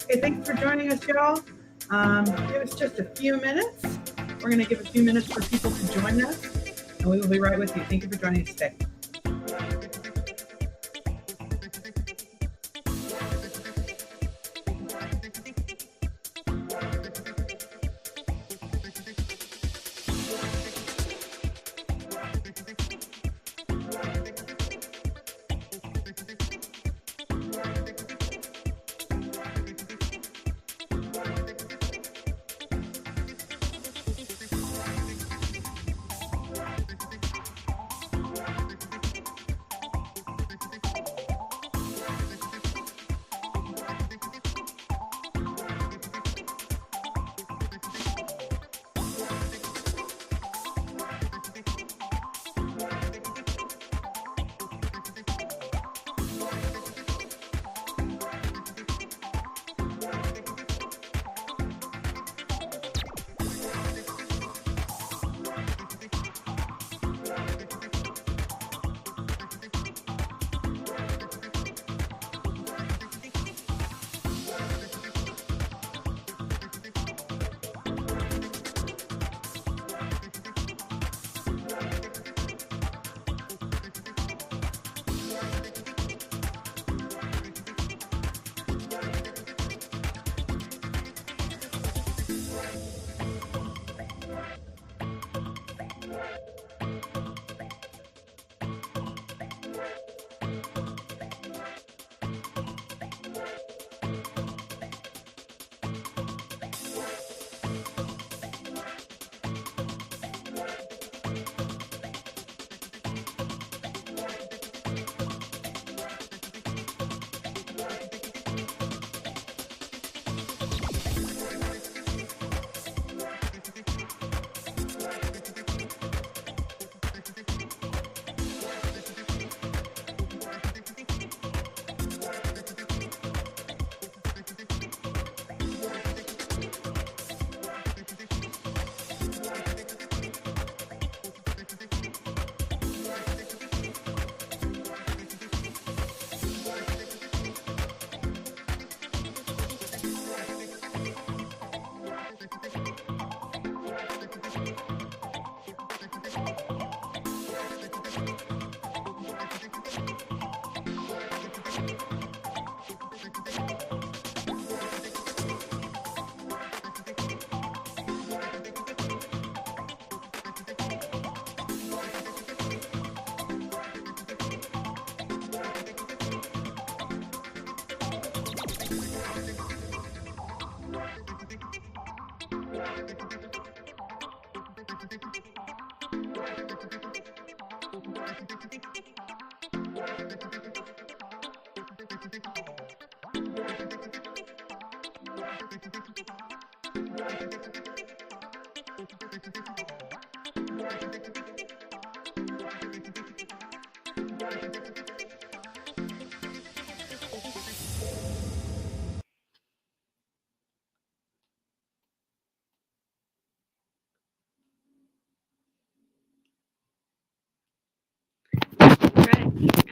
Hey, thanks for joining us, y'all. Give us just a few minutes. We're going to give a few minutes for people to join us, and we will be right with you. Thank you for joining us today.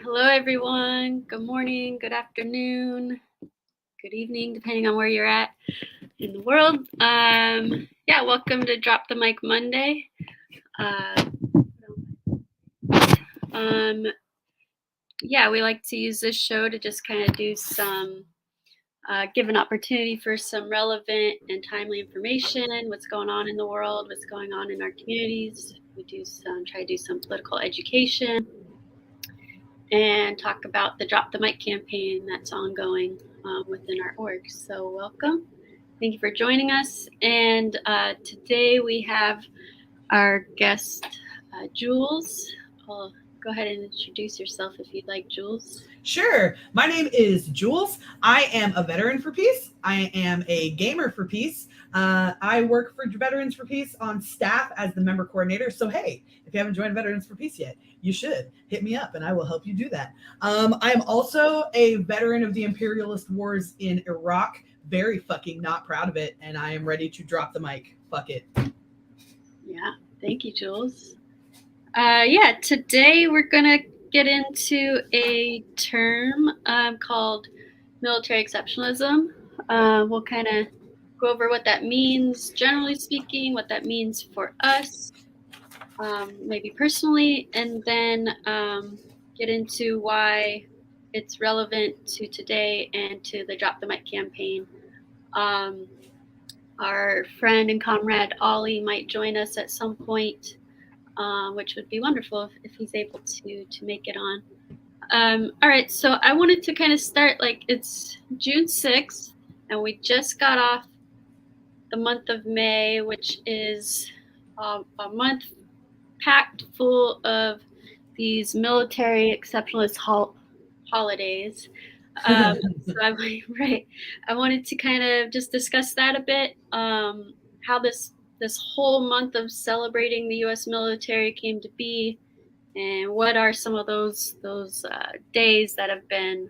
Hello, everyone. Good morning, good afternoon, good evening, depending on where you're at in the world. Welcome to Drop the Mic Monday. We like to use this show to just kind of do some, give an opportunity for some relevant and timely information, what's going on in the world, what's going on in our communities. We try to do some political education and talk about the Drop the Mic campaign that's ongoing within our org. So welcome. Thank you for joining us. And today we have our guest, Jules. I'll go ahead and introduce yourself if you'd like, Jules. Sure. My name is Jules. I am a veteran for peace. I am a gamer for peace. I work for Veterans for Peace on staff as the member coordinator. So, hey, if you haven't joined Veterans for Peace yet, you should hit me up and I will help you do that. I am also a veteran of the imperialist wars in Iraq. Very fucking not proud of it. And I am ready to drop the mic. Fuck it. Yeah. Thank you, Jules. Today we're going to get into a term called military exceptionalism. We'll kind of go over what that means, generally speaking, what that means for us, maybe personally, and then get into why it's relevant to today and to the Drop the Mic campaign. Our friend and comrade Ollie might join us at some point, which would be wonderful if he's able to make it on. All right, so I wanted to kind of start, like, it's June 6th, and we just got off the month of May, which is a month packed full of these military exceptionalist holidays. So I wanted to kind of just discuss that a bit, how this whole month of celebrating the U.S. military came to be, and what are some of those days that have been,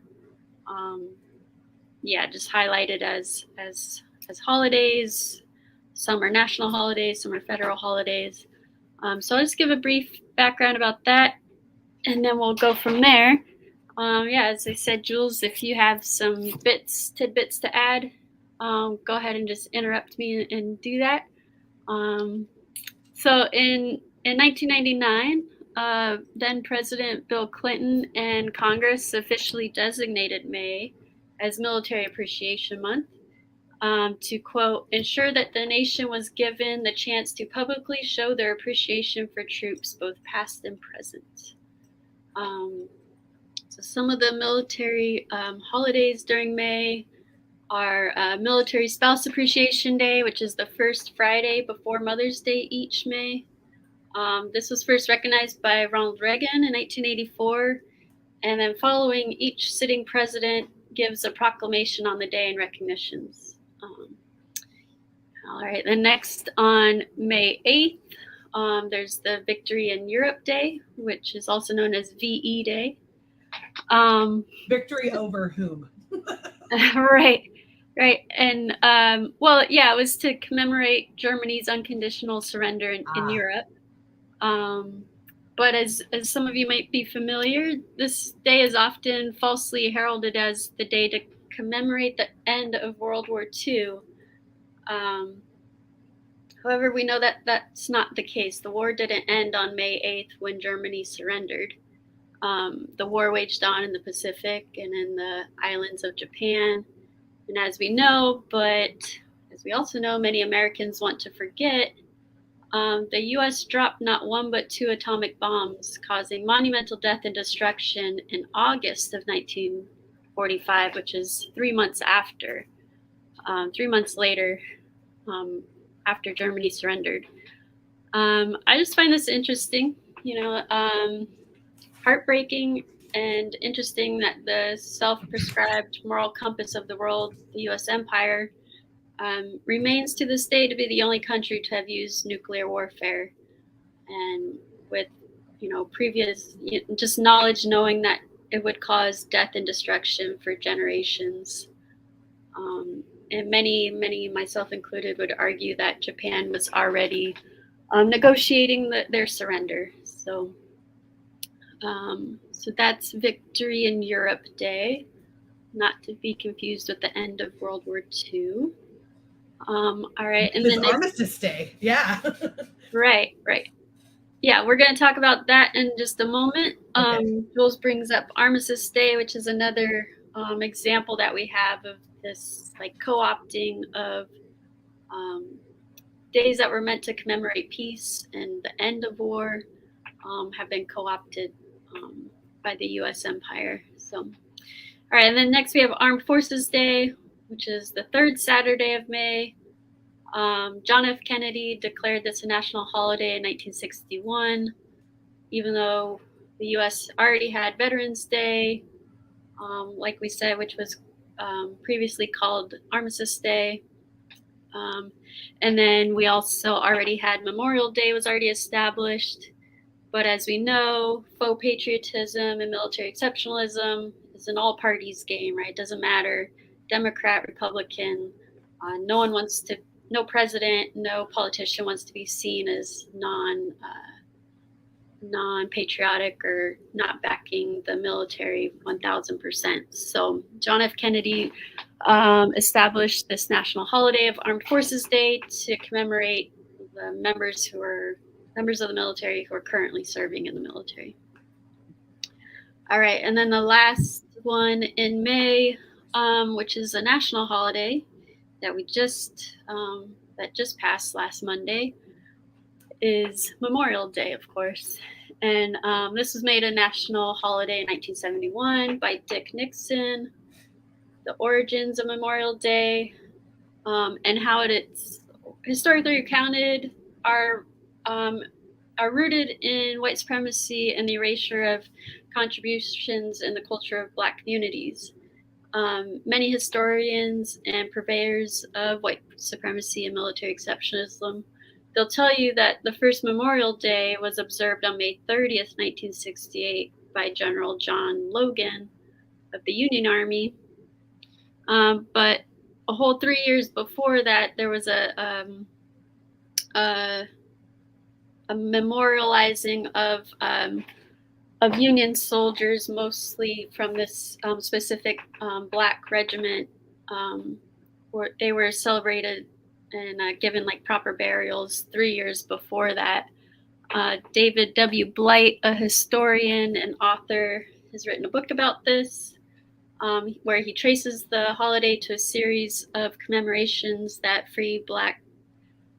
just highlighted as holidays. Some are national holidays, some are federal holidays. So I'll just give a brief background about that, and then we'll go from there. As I said, Jules, if you have some tidbits to add, go ahead and just interrupt me and do that. So in 1999, then President Bill Clinton and Congress officially designated May as Military Appreciation Month, to, quote, ensure that the nation was given the chance to publicly show their appreciation for troops, both past and present. So some of the military holidays during May are Military Spouse Appreciation Day, which is the first Friday before Mother's Day each May. This was first recognized by Ronald Reagan in 1984, and then following, each sitting president gives a proclamation on the day and recognitions. All right, then next on May 8th, there's the Victory in Europe Day, which is also known as VE Day. Victory over whom? Right. And, it was to commemorate Germany's unconditional surrender in Europe. But as some of you might be familiar, this day is often falsely heralded as the day to commemorate the end of World War II. However, we know that that's not the case. The war didn't end on May 8th when Germany surrendered. The war waged on in the Pacific and in the islands of Japan. And as we know, but as we also know, many Americans want to forget, the U.S. dropped not one but two atomic bombs, causing monumental death and destruction in August of 1945, which is 3 months after, 3 months later, after Germany surrendered. I just find this interesting, heartbreaking and interesting that the self-prescribed moral compass of the world, the U.S. empire, remains to this day to be the only country to have used nuclear warfare. And with, previous just knowledge, knowing that it would cause death and destruction for generations. And many, myself included, would argue that Japan was already negotiating their surrender. So that's Victory in Europe Day, not to be confused with the end of World War II. All right, and then Armistice Day, yeah. Right. Yeah, we're going to talk about that in just a moment. Okay. Jules brings up Armistice Day, which is another example that we have of this, like, co-opting of days that were meant to commemorate peace and the end of war, have been co-opted by the U.S. empire. So, all right, and then next we have Armed Forces Day, which is the third Saturday of May. John F. Kennedy declared this a national holiday in 1961, even though the U.S. already had Veterans Day, like we said, which was previously called Armistice Day. And then we also already had Memorial Day was already established. But as we know, faux patriotism and military exceptionalism is an all parties game, right? It doesn't matter, Democrat, Republican, no president, no politician wants to be seen as non-patriotic or not backing the military 1,000%. So John F. Kennedy established this national holiday of Armed Forces Day to commemorate the members of the military who are currently serving in the military. All right, and then the last one in May, which is a national holiday that that just passed last Monday, is Memorial Day, of course. And this was made a national holiday in 1971 by Dick Nixon. The origins of Memorial Day and how it's historically recounted are rooted in white supremacy and the erasure of contributions in the culture of Black communities. Many historians and purveyors of white supremacy and military exceptionalism, they'll tell you that the first Memorial Day was observed on May 30th, 1968 by General John Logan of the Union Army. But a whole 3 years before that, there was a memorializing of Union soldiers, mostly from this specific Black regiment, where they were celebrated and given like proper burials 3 years before that. David W. Blight, a historian and author, has written a book about this, where he traces the holiday to a series of commemorations that free Black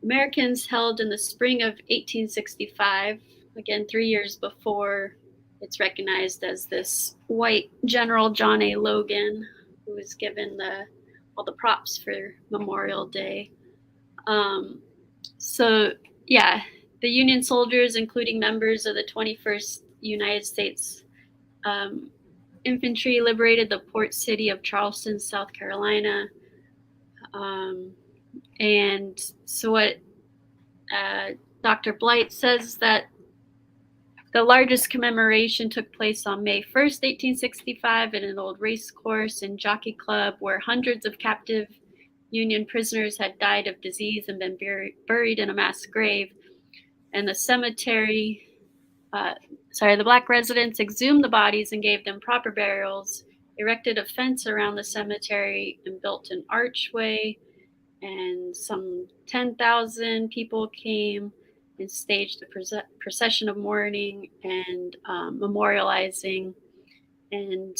Americans held in the spring of 1865, again 3 years before it's recognized as this white General John A. Logan, who was given all the props for Memorial Day. So yeah, the Union soldiers, including members of the 21st United States Infantry, liberated the port city of Charleston, South Carolina. And so what Dr. Blight says that the largest commemoration took place on May 1st, 1865 at an old race course and jockey club where hundreds of captive Union prisoners had died of disease and been buried in a mass grave. And the Black residents exhumed the bodies and gave them proper burials, erected a fence around the cemetery, and built an archway. And some 10,000 people came and staged a procession of mourning and memorializing. And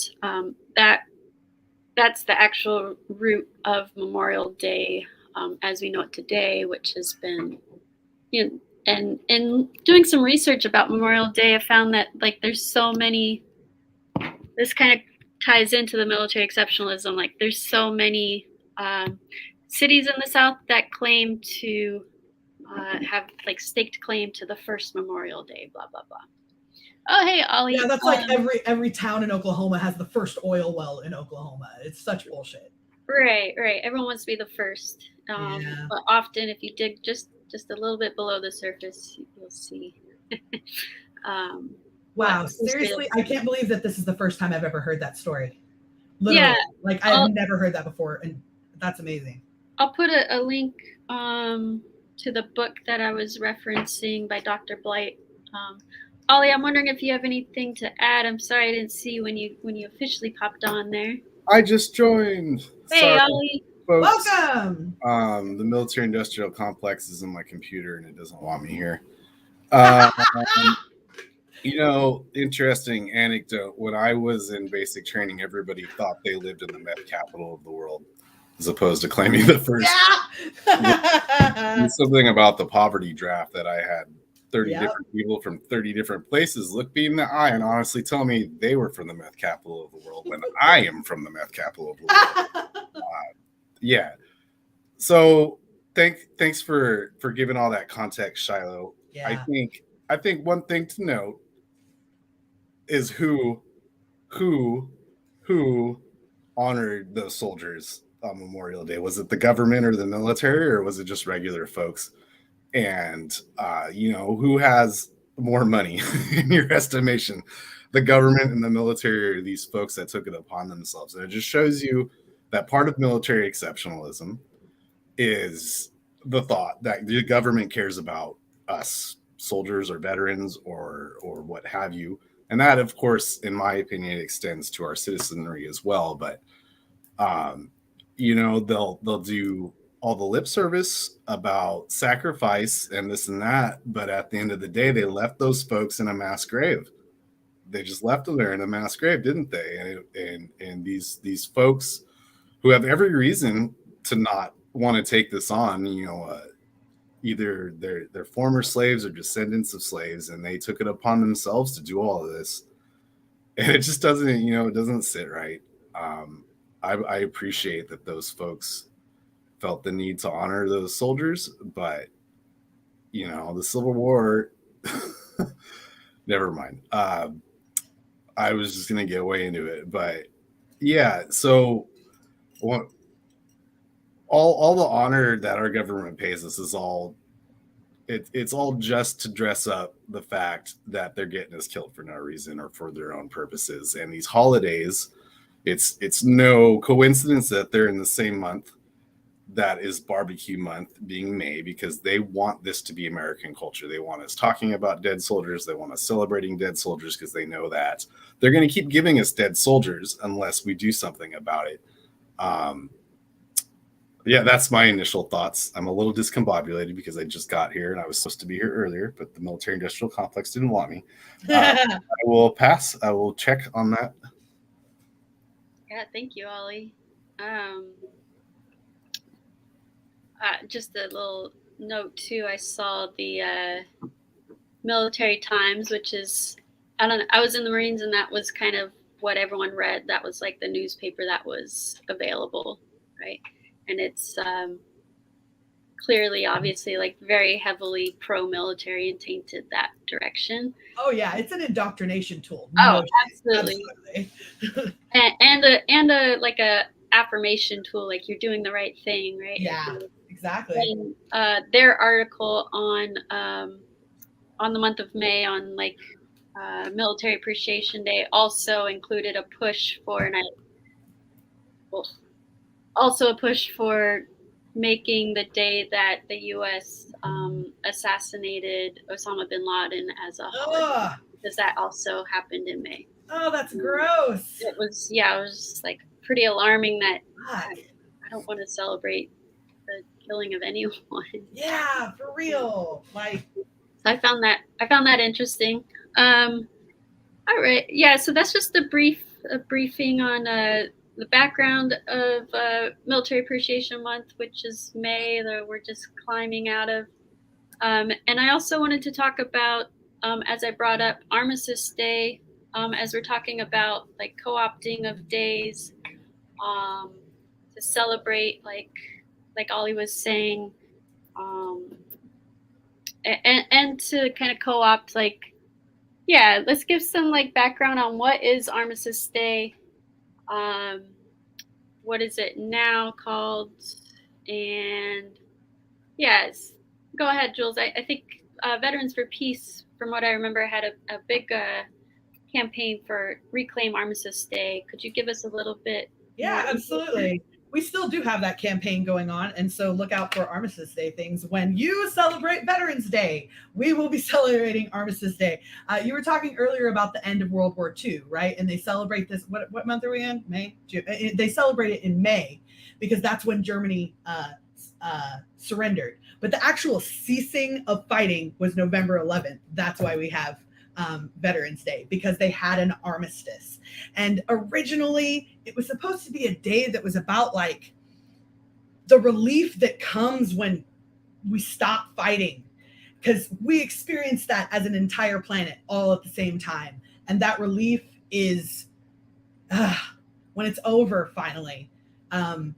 that's the actual root of Memorial Day as we know it today, which has been, and in doing some research about Memorial Day, I found that like there's so many, this kind of ties into the military exceptionalism, like there's so many cities in the South that claim to have like staked claim to the first Memorial Day, blah, blah, blah. Oh, hey, Ollie. Yeah, that's like every town in Oklahoma has the first oil well in Oklahoma. It's such bullshit. Right. Everyone wants to be the first. But often if you dig just a little bit below the surface, you'll see. Wow, seriously, I can't believe that this is the first time I've ever heard that story. Literally. Yeah, like I've never heard that before, and that's amazing. I'll put a link to the book that I was referencing by Dr. Blight. Ollie, I'm wondering if you have anything to add. I'm sorry I didn't see you when you officially popped on there. I just joined. Hey, sorry, Ollie. Folks. Welcome. The military industrial complex is in my computer and it doesn't want me here. Interesting anecdote. When I was in basic training, everybody thought they lived in the meth capital of the world, as opposed to claiming the first. Yeah. Something about the poverty draft that I had 30 different people from 30 different places look me in the eye and honestly tell me they were from the meth capital of the world when I am from the meth capital of the world. Yeah. So thanks for giving all that context, Shiloh. Yeah. I think one thing to note is who honored those soldiers on Memorial Day. Was it the government or the military, or was it just regular folks? And who has more money in your estimation, the government and the military, or these folks that took it upon themselves? And it just shows you that part of military exceptionalism is the thought that the government cares about us, soldiers or veterans or what have you. And that, of course, in my opinion, extends to our citizenry as well. But you know, they'll do all the lip service about sacrifice and this and that, but at the end of the day, they left those folks in a mass grave. They just left them there in a mass grave, didn't they? And these folks who have every reason to not want to take this on, you know, either they're former slaves or descendants of slaves, and they took it upon themselves to do all of this, and it just doesn't, you know, it doesn't sit right. I appreciate that those folks felt the need to honor those soldiers, but you know, the Civil War, never mind. I was just gonna get way into it, but yeah. So, all the honor that our government pays us is all it's all just to dress up the fact that they're getting us killed for no reason or for their own purposes. And these holidays, it's no coincidence that they're in the same month that is barbecue month, being May, because they want this to be American culture. They want us talking about dead soldiers. They want us celebrating dead soldiers because they know that they're going to keep giving us dead soldiers unless we do something about it. Yeah, that's my initial thoughts. I'm a little discombobulated because I just got here and I was supposed to be here earlier, but the military industrial complex didn't want me. I will pass. I will check on that. Yeah, thank you, Ollie. Just a little note too. I saw the Military Times, which is, I don't know, I was in the Marines and that was kind of what everyone read. That was like the newspaper that was available, right? And it's clearly, obviously, like very heavily pro-military and tainted that direction. Oh yeah, it's an indoctrination tool. Oh, no, absolutely. and a like a affirmation tool, like you're doing the right thing, right? Yeah, exactly. And their article on the month of May, on like Military Appreciation Day, also included a push for, also a push for making the day that the U.S. Assassinated Osama bin Laden as a holiday, because that also happened in May. Oh, that's gross. It was, yeah, it was just like pretty alarming that I don't want to celebrate the killing of anyone. Yeah, for real. Like, I found that interesting. All right, yeah. So that's just a briefing on the background of Military Appreciation Month, which is May, that we're just climbing out of. And I also wanted to talk about, as I brought up, Armistice Day, as we're talking about like co-opting of days to celebrate, like Ollie was saying, and to kind of co-opt, like, yeah, let's give some like background on what is Armistice Day. What is it now called? And yes, go ahead, Jules. I think Veterans for Peace, from what I remember, had a big campaign for Reclaim Armistice Day. Could you give us a little bit? Yeah, absolutely. We still do have that campaign going on, and so look out for Armistice Day things. When you celebrate Veterans Day, we will be celebrating Armistice Day. You were talking earlier about the end of World War II, right? And they celebrate this, what month are we in? May? June. They celebrate it in May because that's when Germany surrendered. But the actual ceasing of fighting was November 11th. That's why we have Veterans Day, because they had an armistice. And originally it was supposed to be a day that was about like the relief that comes when we stop fighting, because we experience that as an entire planet all at the same time. And that relief is when it's over finally.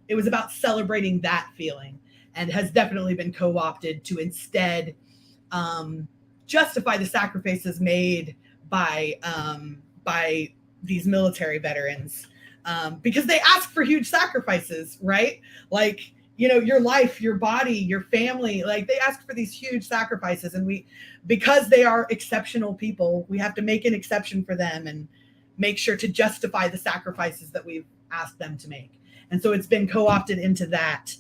It was about celebrating that feeling, and has definitely been co-opted to instead justify the sacrifices made by these military veterans, because they ask for huge sacrifices, right? Like, you know, your life, your body, your family, like they ask for these huge sacrifices, and because they are exceptional people, we have to make an exception for them and make sure to justify the sacrifices that we've asked them to make. And so it's been co-opted into that,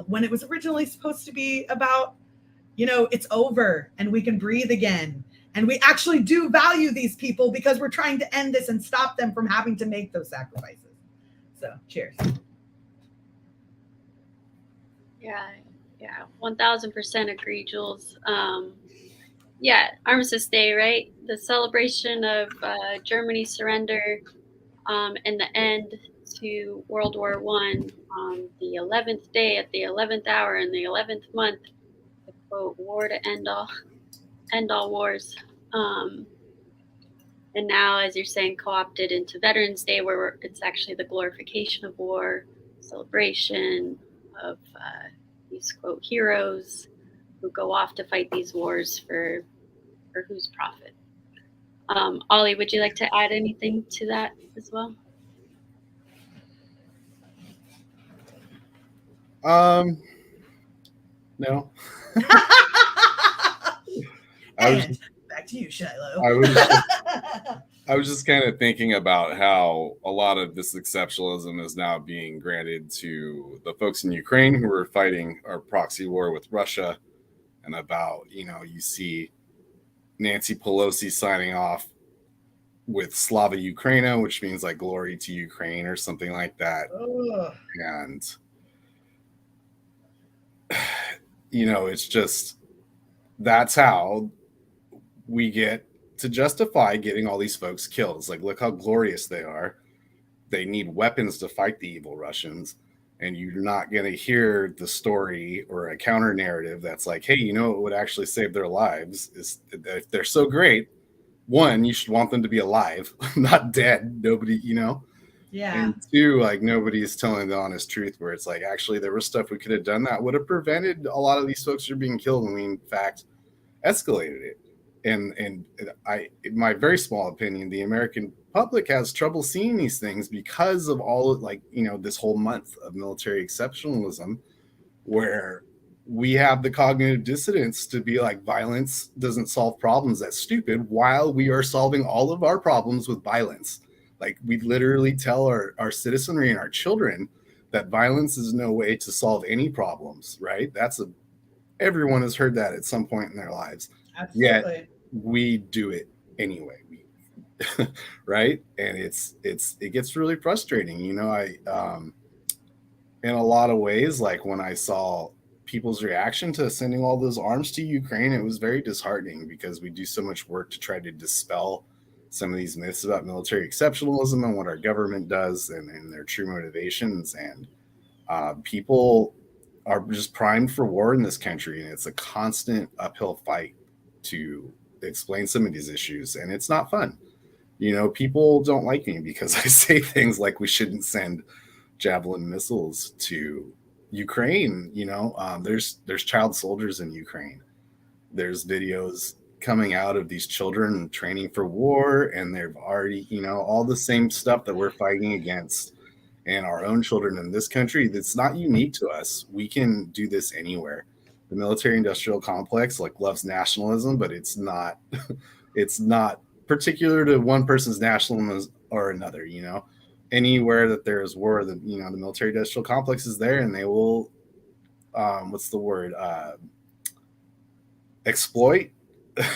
when it was originally supposed to be about, you know, it's over and we can breathe again. And we actually do value these people because we're trying to end this and stop them from having to make those sacrifices. So cheers. Yeah, 1000% agree, Jules. Yeah, Armistice Day, right? The celebration of Germany's surrender and the end to World War I on the 11th day at the 11th hour in the 11th month. The quote, "War to end all wars." Um, and now, as you're saying, co-opted into Veterans Day, where it's actually the glorification of war, celebration of these quote heroes who go off to fight these wars for whose profit. Ollie, would you like to add anything to that as well? No. And back to you, Shiloh. I was just kind of thinking about how a lot of this exceptionalism is now being granted to the folks in Ukraine who are fighting our proxy war with Russia, and about, you see Nancy Pelosi signing off with Slava Ukraina, which means like glory to Ukraine or something like that. Ugh. And, it's just, that's how we get to justify getting all these folks killed. It's like, look how glorious they are. They need weapons to fight the evil Russians. And you're not going to hear the story or a counter narrative that's like, hey, what would actually save their lives is if they're so great, one, you should want them to be alive, not dead. Nobody, Yeah. And two, like, nobody's telling the honest truth, where it's like, actually, there was stuff we could have done that would have prevented a lot of these folks from being killed. And we, in fact, escalated it. And in my very small opinion, the American public has trouble seeing these things because of all of, this whole month of military exceptionalism, where we have the cognitive dissonance to be like, violence doesn't solve problems. That's stupid. While we are solving all of our problems with violence, like, we literally tell our citizenry and our children that violence is no way to solve any problems. Right? Everyone has heard that at some point in their lives. Absolutely. Yet we do it anyway. Right? And it gets really frustrating. In a lot of ways, like when I saw people's reaction to sending all those arms to Ukraine, it was very disheartening, because we do so much work to try to dispel some of these myths about military exceptionalism and what our government does and their true motivations. And people are just primed for war in this country, and it's a constant uphill fight to explain some of these issues, and it's not fun. People don't like me because I say things like we shouldn't send Javelin missiles to Ukraine. There's child soldiers in Ukraine. There's videos coming out of these children training for war, and they've already, all the same stuff that we're fighting against. And our own children in this country, that's not unique to us. We can do this anywhere. The military industrial complex loves nationalism, but it's not it's not particular to one person's nationalism or another. Anywhere that there is war, the military industrial complex is there, and they will what's the word, exploit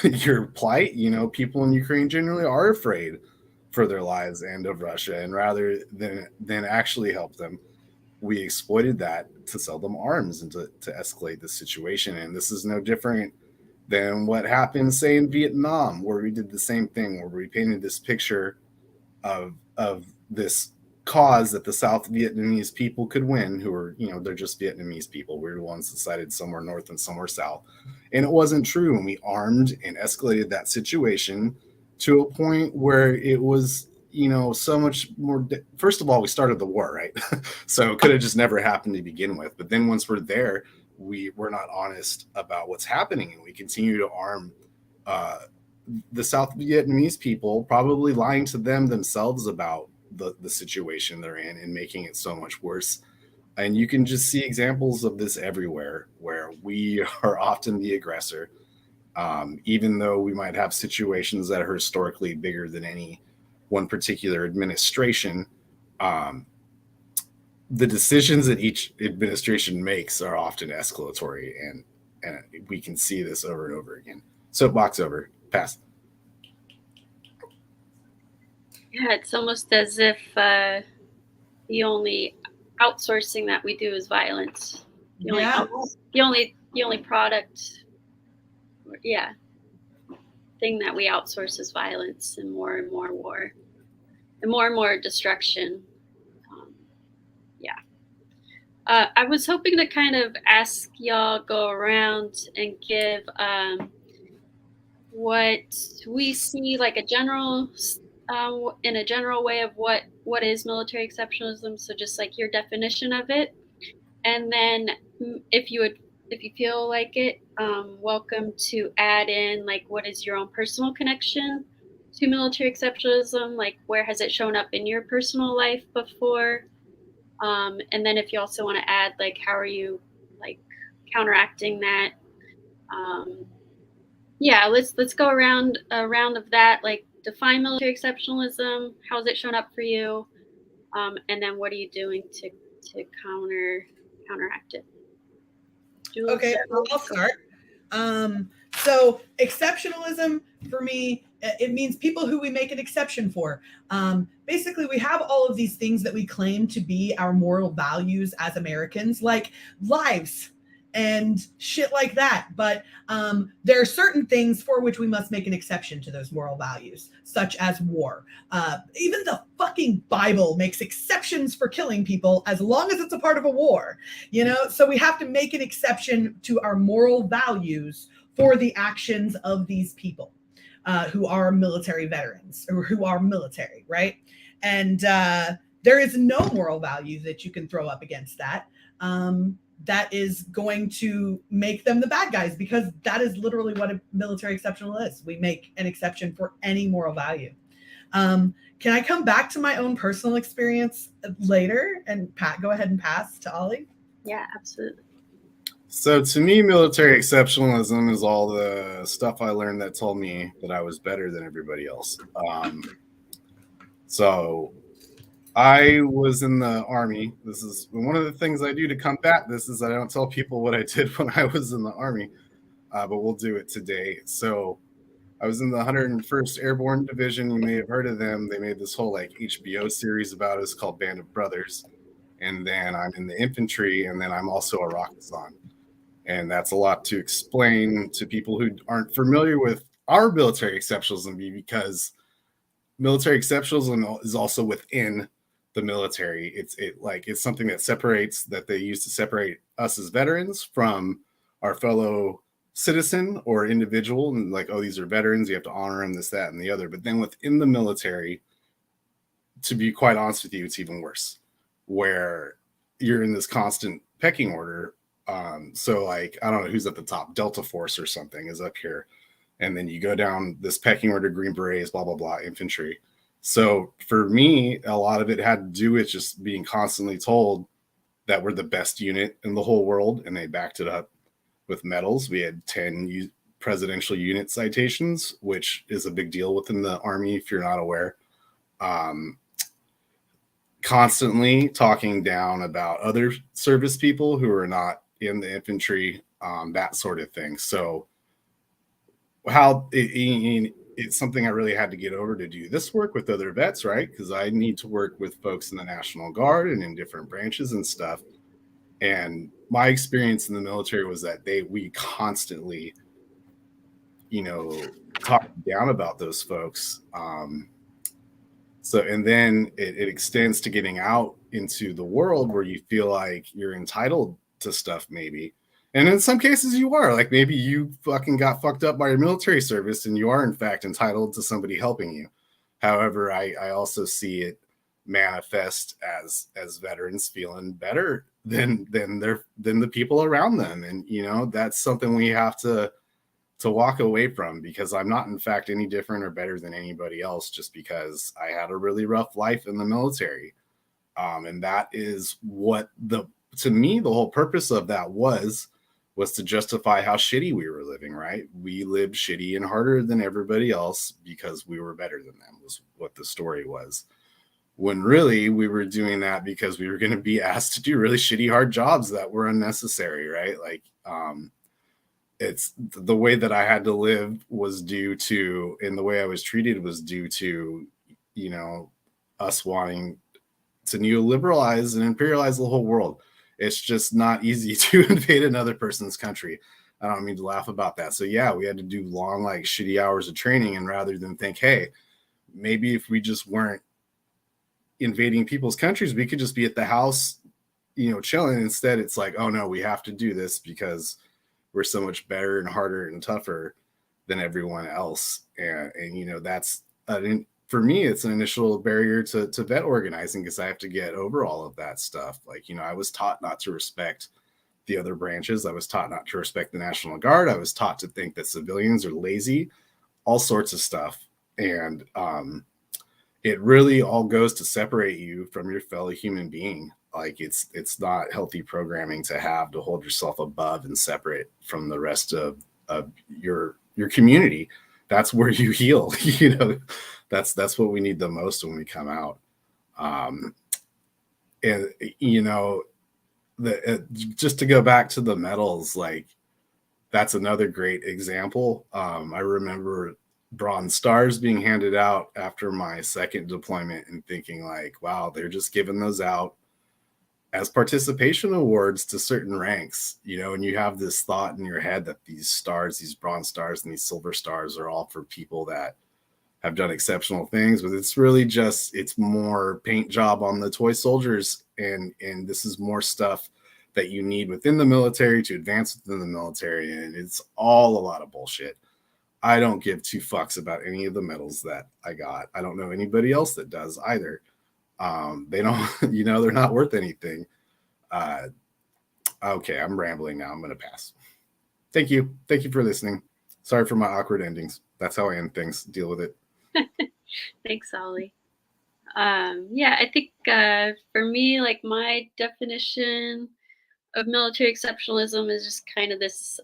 your plight. People in Ukraine generally are afraid for their lives and of Russia, and rather than actually help them, we exploited that to sell them arms and to escalate the situation. And this is no different than what happened, say, in Vietnam, where we did the same thing, where we painted this picture of this cause that the South Vietnamese people could win, who are, they're just Vietnamese people. We're the ones decided somewhere north and somewhere south. And it wasn't true. And we armed and escalated that situation to a point where it was, so much more. First of all, we started the war, right? So it could have just never happened to begin with. But then once we're there, we're not honest about what's happening, and we continue to arm the South Vietnamese people, probably lying to them themselves about the situation they're in and making it so much worse. And you can just see examples of this everywhere, where we are often the aggressor, even though we might have situations that are historically bigger than any one particular administration. The decisions that each administration makes are often escalatory, and we can see this over and over again. Soapbox over. Pass. Yeah, it's almost as if the only outsourcing that we do is violence. The only product, thing that we outsource is violence and more war and more destruction. I was hoping to kind of ask y'all, go around and give what we see, like a general, in a general way of what is military exceptionalism. So just like your definition of it, and then if you feel like it, welcome to add in like what is your own personal connection to military exceptionalism, like where has it shown up in your personal life before, and then if you also want to add like how are you like counteracting that. Let's go around a round of that, like define military exceptionalism, how's it shown up for you, and then what are you doing to counteract it. Okay, well, I'll start. So exceptionalism for me, it means people who we make an exception for. Basically, we have all of these things that we claim to be our moral values as Americans, like lives and shit like that. But there are certain things for which we must make an exception to those moral values, such as war. Even the fucking Bible makes exceptions for killing people as long as it's a part of a war, you know? So we have to make an exception to our moral values for the actions of these people who are military veterans or who are military, right? And there is no moral value that you can throw up against that. That is going to make them the bad guys, because that is literally what a military exceptional is. We make an exception for any moral value. Can I come back to my own personal experience later and go ahead and pass to Ollie? Yeah, absolutely. So to me, military exceptionalism is all the stuff I learned that told me that I was better than everybody else. So I was in the Army. This is one of the things I do to combat this, is I don't tell people what I did when I was in the Army, but we'll do it today. So I was in the 101st Airborne Division. You may have heard of them. They made this whole like HBO series about us called Band of Brothers. And then I'm in the infantry, and then I'm also a Rakazan. And that's a lot to explain to people who aren't familiar with our military exceptionalism, because military exceptionalism is also within the military. It's something that they use to separate us as veterans from our fellow citizen or individual, and like, oh, these are veterans, you have to honor them, this, that, and the other. But then within the military, to be quite honest with you, it's even worse, where you're in this constant pecking order. So like, I don't know who's at the top, Delta Force or something is up here. And then you go down this pecking order, Green Berets, blah, blah, blah, infantry. So for me, a lot of it had to do with just being constantly told that we're the best unit in the whole world. And they backed it up with medals. We had 10 presidential unit citations, which is a big deal within the Army, if you're not aware. Constantly talking down about other service people who are not in the infantry, that sort of thing. So it's something I really had to get over to do this work with other vets, right? Because I need to work with folks in the National Guard and in different branches and stuff. And my experience in the military was that we constantly, talk down about those folks. So, and then it extends to getting out into the world where you feel like you're entitled to stuff, maybe. And in some cases you are, like maybe you fucking got fucked up by your military service and you are in fact entitled to somebody helping you. However, I also see it manifest as veterans feeling better than the people around them. And, that's something we have to walk away from, because I'm not in fact any different or better than anybody else just because I had a really rough life in the military. And that is what to me, the whole purpose of that was to justify how shitty we were living, right? We lived shitty and harder than everybody else because we were better than them, was what the story was. When really we were doing that because we were going to be asked to do really shitty, hard jobs that were unnecessary, right? Like, it's the way that I had to live was due to, and the way I was treated was due to, us wanting to neoliberalize and imperialize the whole world. It's just not easy to invade another person's country. I don't mean to laugh about that. So yeah, we had to do long, like shitty hours of training. And rather than think, hey, maybe if we just weren't invading people's countries, we could just be at the house, chilling. Instead, it's like, oh no, we have to do this because we're so much better and harder and tougher than everyone else. And that's for me, it's an initial barrier to vet organizing because I have to get over all of that stuff. Like, I was taught not to respect the other branches. I was taught not to respect the National Guard. I was taught to think that civilians are lazy, all sorts of stuff. And it really all goes to separate you from your fellow human being. Like it's not healthy programming to have to hold yourself above and separate from the rest of your community. That's where you heal. That's what we need the most when we come out. And just to go back to the medals, like that's another great example. I remember bronze stars being handed out after my second deployment and thinking like, wow, they're just giving those out as participation awards to certain ranks, and you have this thought in your head that these stars, these bronze stars and these silver stars are all for people that have done exceptional things, but it's really just, it's more paint job on the toy soldiers. And this is more stuff that you need within the military to advance within the military. And it's all a lot of bullshit. I don't give two fucks about any of the medals that I got. I don't know anybody else that does either. They don't, they're not worth anything. Okay, I'm rambling now. I'm going to pass. Thank you. Thank you for listening. Sorry for my awkward endings. That's how I end things. Deal with it. Thanks, Ollie. Yeah, I think for me, like my definition of military exceptionalism is just kind of this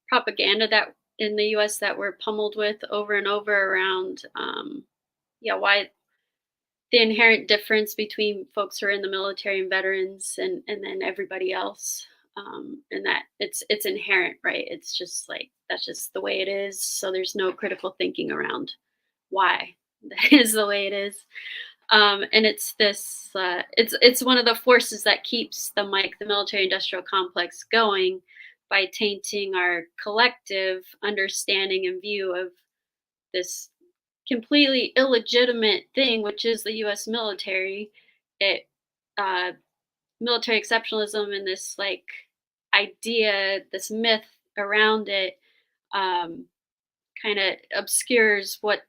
propaganda that in the U.S. that we're pummeled with over and over around, why the inherent difference between folks who are in the military and veterans and then everybody else, and that it's inherent, right? It's just like that's just the way it is. So there's no critical thinking around why that is the way it is. And it's this it's one of the forces that keeps the military industrial complex going by tainting our collective understanding and view of this completely illegitimate thing, which is the U.S. military. It military exceptionalism and this like idea, this myth around it, kind of obscures what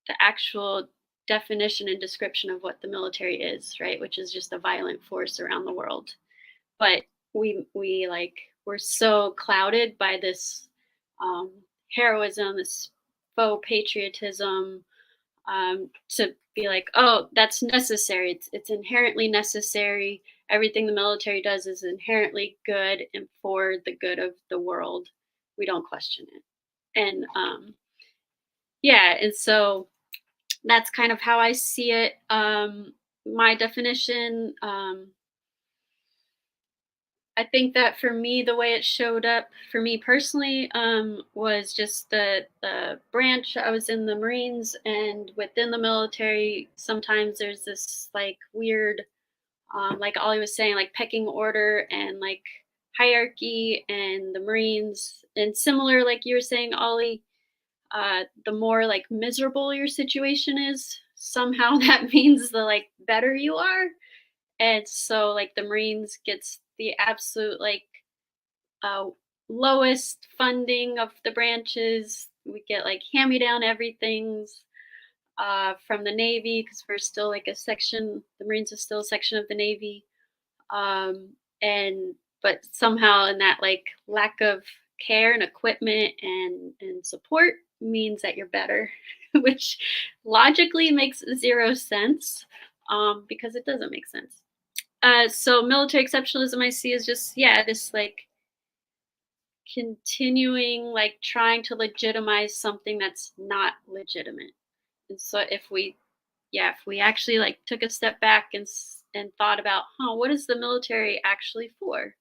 the actual definition and description of what the military is, right? Which is just a violent force around the world. But we like we're so clouded by this heroism, this faux patriotism, to be like, oh, that's necessary. It's inherently necessary. Everything the military does is inherently good and for the good of the world. We don't question it. And and so that's kind of how I see it. My definition, I think that for me, the way it showed up for me personally, was just the branch. I was in the Marines, and within the military, sometimes there's this like weird, like Ollie was saying, like pecking order and like hierarchy, and the Marines, and similar, like you were saying, Ollie, the more like miserable your situation is, somehow that means the like better you are. And so like the Marines gets the absolute like uh, lowest funding of the branches. We get like hand me down everything's from the Navy because we're still like a section. The Marines are still a section of the Navy, and but somehow in that like lack of care and equipment and support means that you're better, which logically makes zero sense, because it doesn't make sense. So military exceptionalism I see is just this like continuing like trying to legitimize something that's not legitimate. And so if we actually like took a step back and thought about, what is the military actually for?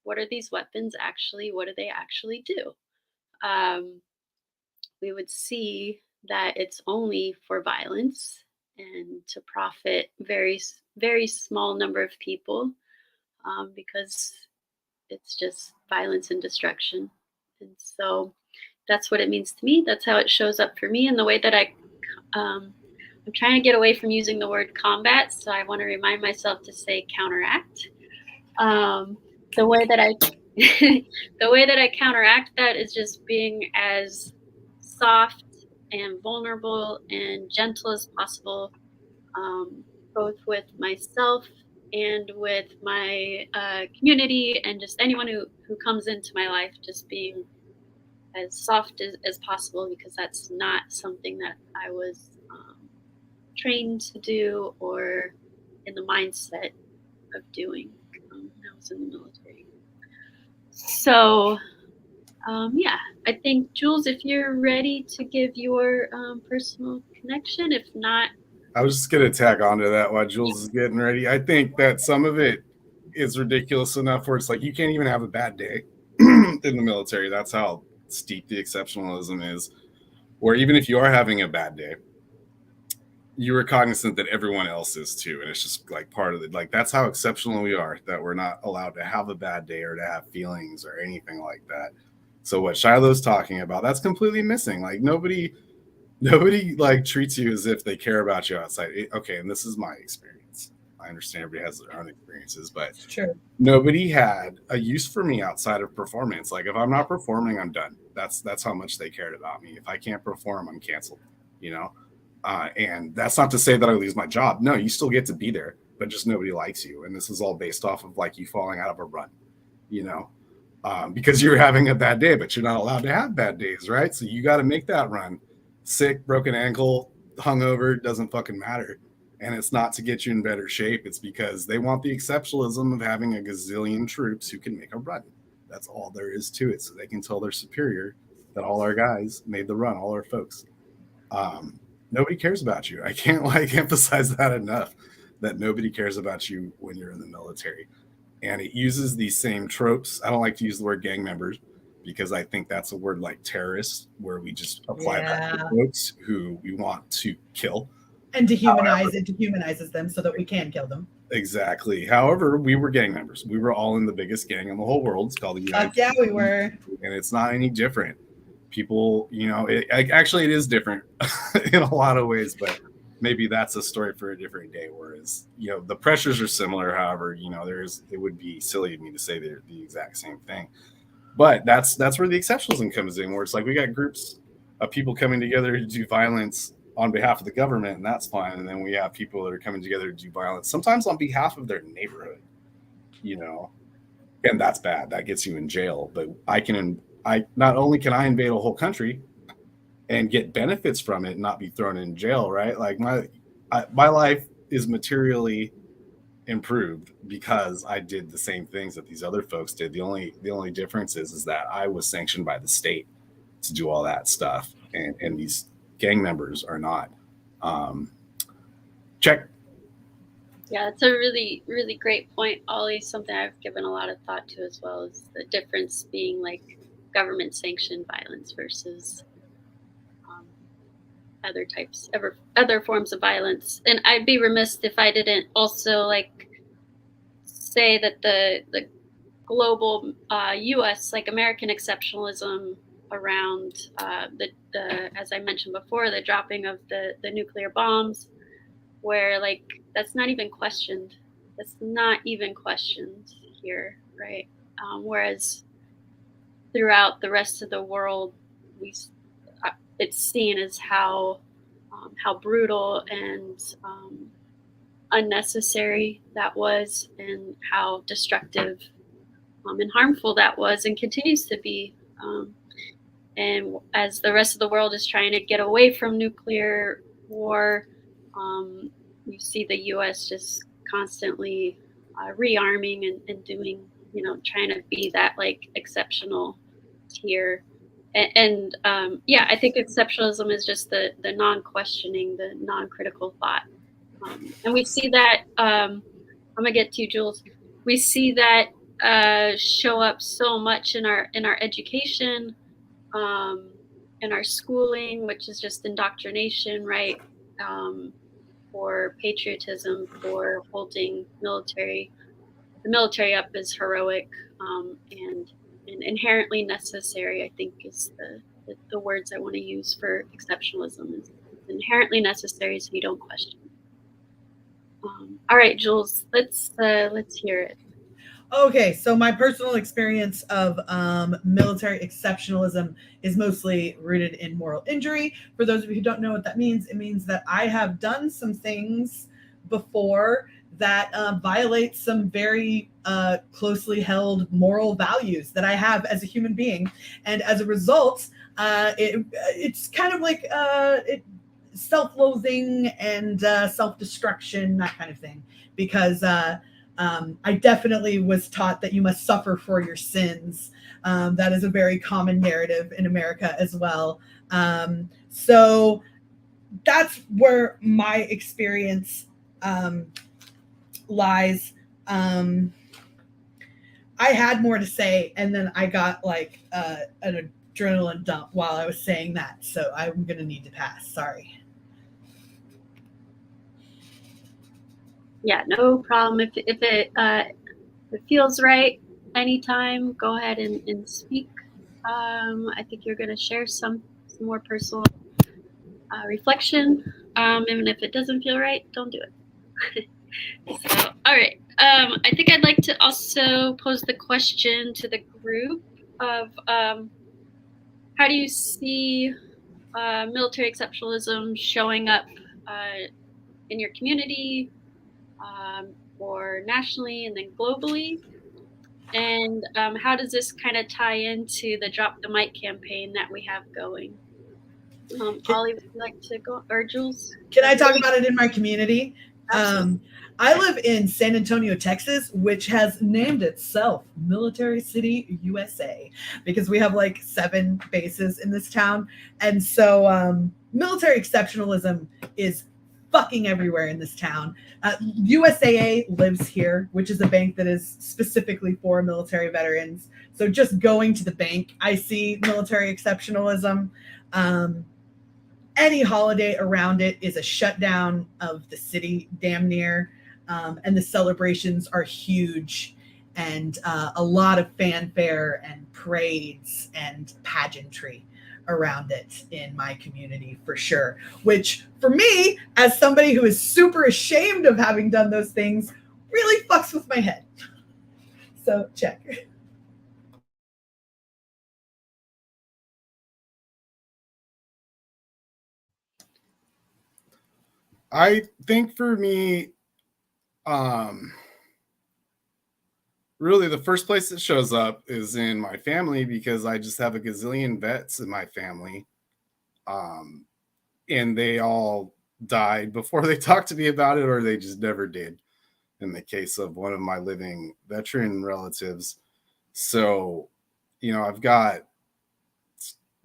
What are these weapons actually? What do they actually do? We would see that it's only for violence. and to profit very, very small number of people, because it's just violence and destruction. And so that's what it means to me. That's how it shows up for me in the way that I'm trying to get away from using the word combat. So I want to remind myself to say counteract. The way that I the way that I counteract that is just being as soft and vulnerable and gentle as possible, both with myself and with my community and just anyone who comes into my life, just being as soft as possible, because that's not something that I was trained to do or in the mindset of doing when I was in the military. So yeah, I think, Jules, if you're ready to give your personal connection, if not. I was just going to tack onto that while Jules is getting ready. I think that some of it is ridiculous enough where it's like you can't even have a bad day in the military. That's how steep the exceptionalism is. Where even if you are having a bad day, you are cognizant that everyone else is too. And it's just like part of it. Like that's how exceptional we are, that we're not allowed to have a bad day or to have feelings or anything like that. So what Shiloh's talking about, that's completely missing. Like nobody like treats you as if they care about you outside. Okay, and this is my experience. I understand everybody has their own experiences, but nobody had a use for me outside of performance. Like if I'm not performing, I'm done. That's how much they cared about me. If I can't perform, I'm canceled. You know, and that's not to say that I lose my job. No, you still get to be there, but just nobody likes you. And this is all based off of like you falling out of a run. You know, because you're having a bad day, but you're not allowed to have bad days, right? So you got to make that run. Sick, broken ankle, hungover, doesn't fucking matter. And it's not to get you in better shape. It's because they want the exceptionalism of having a gazillion troops who can make a run. That's all there is to it. So they can tell their superior that all our guys made the run, all our folks. Nobody cares about you. I can't like emphasize that enough, that nobody cares about you when you're in the military. And it uses these same tropes. I don't like to use the word gang members because I think that's a word like terrorists, where we just apply that to folks who we want to kill. And dehumanize. It dehumanizes them so that we can kill them. Exactly. However, we were gang members. We were all in the biggest gang in the whole world. It's called the United States. Yeah, we were. And it's not any different. People, you know, actually it is different in a lot of ways, but maybe that's a story for a different day. Whereas, you know, the pressures are similar. However, you know, it would be silly of me to say they're the exact same thing. But that's where the exceptionalism comes in, where it's like we got groups of people coming together to do violence on behalf of the government, and that's fine. And then we have people that are coming together to do violence, sometimes on behalf of their neighborhood, you know, and that's bad. That gets you in jail. But I not only can I invade a whole country and get benefits from it and not be thrown in jail, right? Like my life is materially improved because I did the same things that these other folks did. The only difference is that I was sanctioned by the state to do all that stuff, and these gang members are not. Check. Yeah, it's a really, really great point, Ollie. Something I've given a lot of thought to as well, is the difference being like government sanctioned violence versus other forms of violence. And I'd be remiss if I didn't also like say that the global U.S. like American exceptionalism around the as I mentioned before, the dropping of the nuclear bombs, where like that's not even questioned. That's not even questioned here, right? Whereas throughout the rest of the world, it's seen as how brutal and unnecessary that was, and how destructive and harmful that was, and continues to be. And as the rest of the world is trying to get away from nuclear war, you see the U.S. just constantly rearming and doing, trying to be that like exceptional tier. And yeah, I think exceptionalism is just the non-questioning, the non-critical thought. And we see that, I'm going to get to you, Jules. We see that show up so much in our education, in our schooling, which is just indoctrination, right? for patriotism, for holding the military up as heroic, and inherently necessary, I think is the words I want to use for exceptionalism. Is it's inherently necessary, so you don't question it. All right, Jules, let's hear it. Okay, so my personal experience of military exceptionalism is mostly rooted in moral injury. For those of you who don't know what that means, it means that I have done some things before that violate some very closely held moral values that I have as a human being. And as a result, it's kind of like self-loathing and self-destruction, that kind of thing. Because I definitely was taught that you must suffer for your sins. That is a very common narrative in America as well. So that's where my experience lies. I had more to say, and then I got like an adrenaline dump while I was saying that. So I'm going to need to pass. Sorry. Yeah, no problem. If it feels right anytime, go ahead and speak. I think you're going to share some more personal reflection. Even if it doesn't feel right, don't do it. So, all right. I think I'd like to also pose the question to the group of how do you see military exceptionalism showing up in your community, or nationally and then globally? And how does this kind of tie into the Drop the Mic campaign that we have going? Ollie, would you like to go, or Jules? Can I talk about it in my community? Absolutely. I live in San Antonio, Texas, which has named itself Military City, USA, because we have like 7 bases in this town. And so military exceptionalism is fucking everywhere in this town. USAA lives here, which is a bank that is specifically for military veterans. So just going to the bank, I see military exceptionalism. Any holiday around it is a shutdown of the city, damn near. And the celebrations are huge, and a lot of fanfare and parades and pageantry around it in my community for sure. Which, for me, as somebody who is super ashamed of having done those things, really fucks with my head. So, check. I think for me, really the first place it shows up is in my family, because I just have a gazillion vets in my family. And they all died before they talked to me about it, or they just never did in the case of one of my living veteran relatives. So, I've got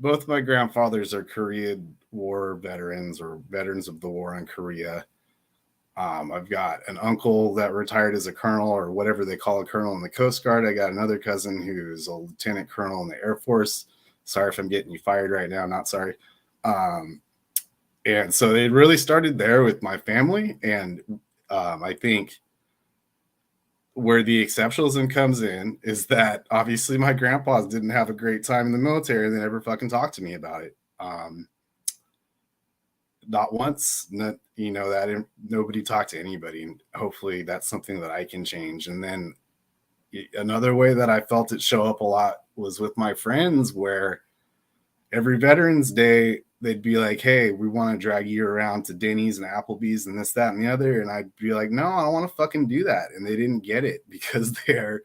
both my grandfathers are Korean War veterans, or veterans of the war in Korea. I've got an uncle that retired as a colonel, or whatever they call a colonel in the Coast Guard. I got another cousin who's a lieutenant colonel in the Air Force. Sorry if I'm getting you fired right now. Not sorry. And so it really started there with my family. And I think where the exceptionalism comes in is that obviously my grandpas didn't have a great time in the military, and they never fucking talked to me about it. Not once, that nobody talked to anybody. And hopefully that's something that I can change. And then another way that I felt it show up a lot was with my friends, where every Veterans Day, they'd be like, hey, we want to drag you around to Denny's and Applebee's and this, that, and the other. And I'd be like, no, I don't want to fucking do that. And they didn't get it, because they're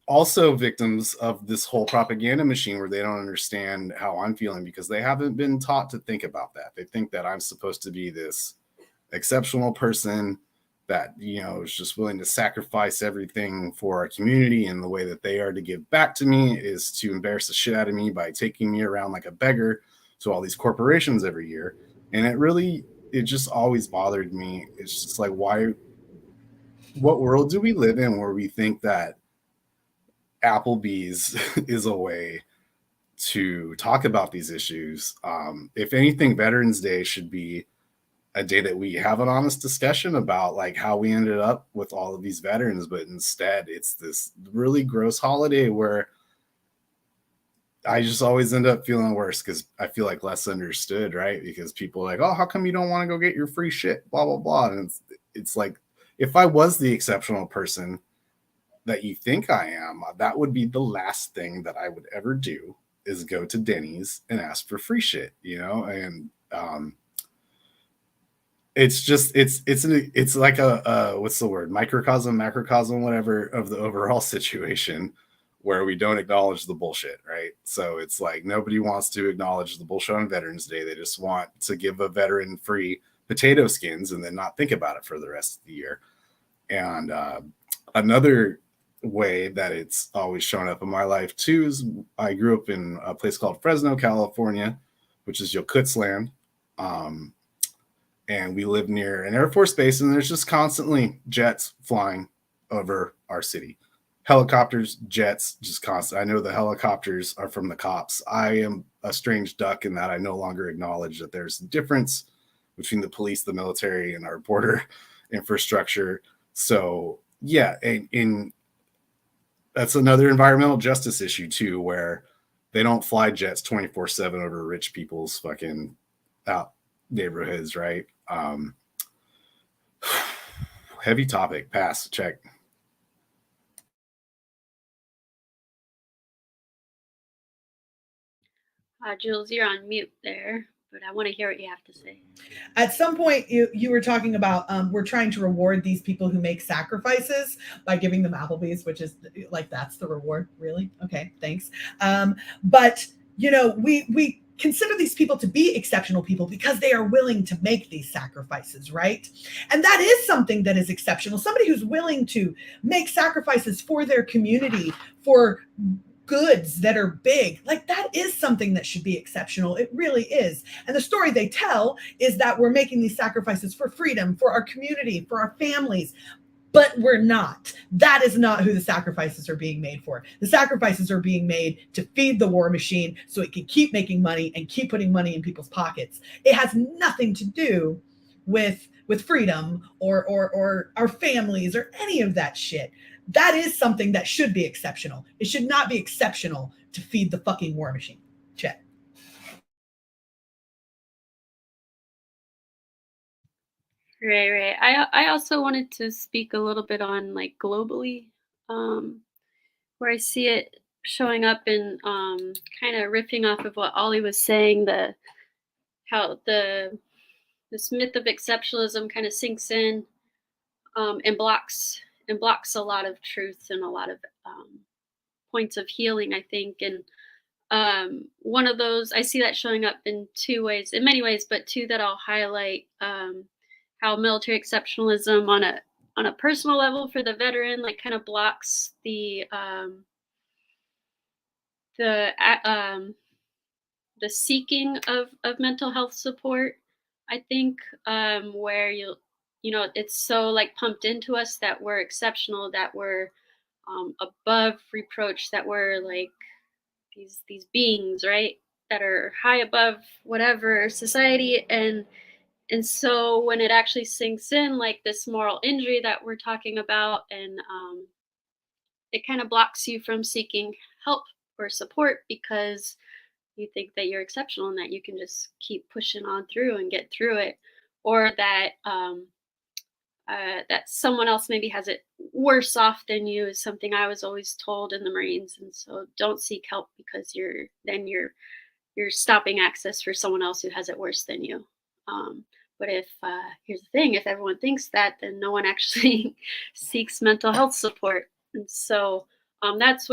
also victims of this whole propaganda machine, where they don't understand how I'm feeling, because they haven't been taught to think about that. They think that I'm supposed to be this exceptional person that, is just willing to sacrifice everything for our community, and the way that they are to give back to me is to embarrass the shit out of me by taking me around like a beggar to all these corporations every year. And it just always bothered me. It's just like, what world do we live in where we think that Applebee's is a way to talk about these issues? If anything, Veterans Day should be a day that we have an honest discussion about like how we ended up with all of these veterans, but instead it's this really gross holiday where I just always end up feeling worse because I feel like less understood, right? Because people are like, oh, how come you don't want to go get your free shit? Blah blah blah. And it's like if I was the exceptional person that you think I am, that would be the last thing that I would ever do is go to Denny's and ask for free shit, you know? And it's just it's like a what's the word, microcosm, macrocosm, whatever, of the overall situation where we don't acknowledge the bullshit, right? So it's like nobody wants to acknowledge the bullshit on Veterans Day. They just want to give a veteran free potato skins and then not think about it for the rest of the year. And another way that it's always shown up in my life too is I grew up in a place called Fresno, California, which is Yokuts land. And we live near an Air Force base, and there's just constantly jets flying over our city. Helicopters, jets, just constant. I know the helicopters are from the cops. I am a strange duck in that I no longer acknowledge that there's a difference between the police, the military, and our border infrastructure. So yeah, in that's another environmental justice issue too, where they don't fly jets 24/7 over rich people's fucking out neighborhoods, right? Heavy topic. Pass. Check. Jules, you're on mute there, but I want to hear what you have to say. At some point, you were talking about we're trying to reward these people who make sacrifices by giving them Applebee's, which is like that's the reward, really? Okay, thanks. But you know, we consider these people to be exceptional people because they are willing to make these sacrifices, right? And that is something that is exceptional. Somebody who's willing to make sacrifices for their community, for goods that are big, like that is something that should be exceptional. It really is. And the story they tell is that we're making these sacrifices for freedom, for our community, for our families, but we're not. That is not who the sacrifices are being made for. The sacrifices are being made to feed the war machine so it can keep making money and keep putting money in people's pockets. It has nothing to do with freedom or our families or any of that shit. That is something that should be exceptional. It should not be exceptional to feed the fucking war machine. Check. Right. I also wanted to speak a little bit on like globally, where I see it showing up in kind of riffing off of what Ollie was saying, the how this myth of exceptionalism kind of sinks in and blocks a lot of truth and a lot of points of healing, I think. And one of those, I see that showing up in two ways, in many ways, but two that I'll highlight. How military exceptionalism on a personal level for the veteran, like kind of blocks the the seeking of mental health support. I think where you know it's so like pumped into us that we're exceptional, that we're above reproach, that we're like these beings, right, that are high above whatever society. And so when it actually sinks in, like this moral injury that we're talking about, and it kind of blocks you from seeking help or support because you think that you're exceptional and that you can just keep pushing on through and get through it, or that that someone else maybe has it worse off than you is something I was always told in the Marines. And so don't seek help because you're stopping access for someone else who has it worse than you. But if here's the thing, if everyone thinks that, then no one actually seeks mental health support. And so that's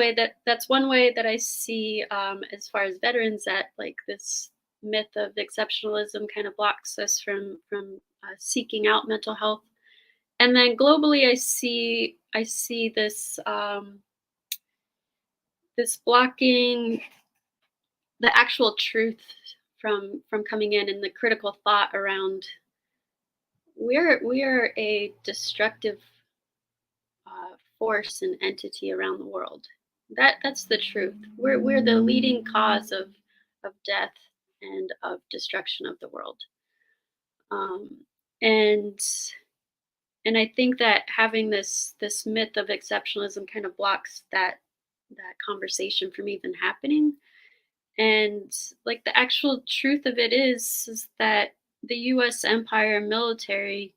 one way that I see as far as veterans, that like this myth of exceptionalism kind of blocks us from seeking out mental health. And then globally, I see this this blocking the actual truth from coming in, and the critical thought around we are a destructive force and entity around the world. That's the truth. We're the leading cause of death and of destruction of the world. and I think that having this myth of exceptionalism kind of blocks that conversation from even happening. And like the actual truth of it is that the US empire military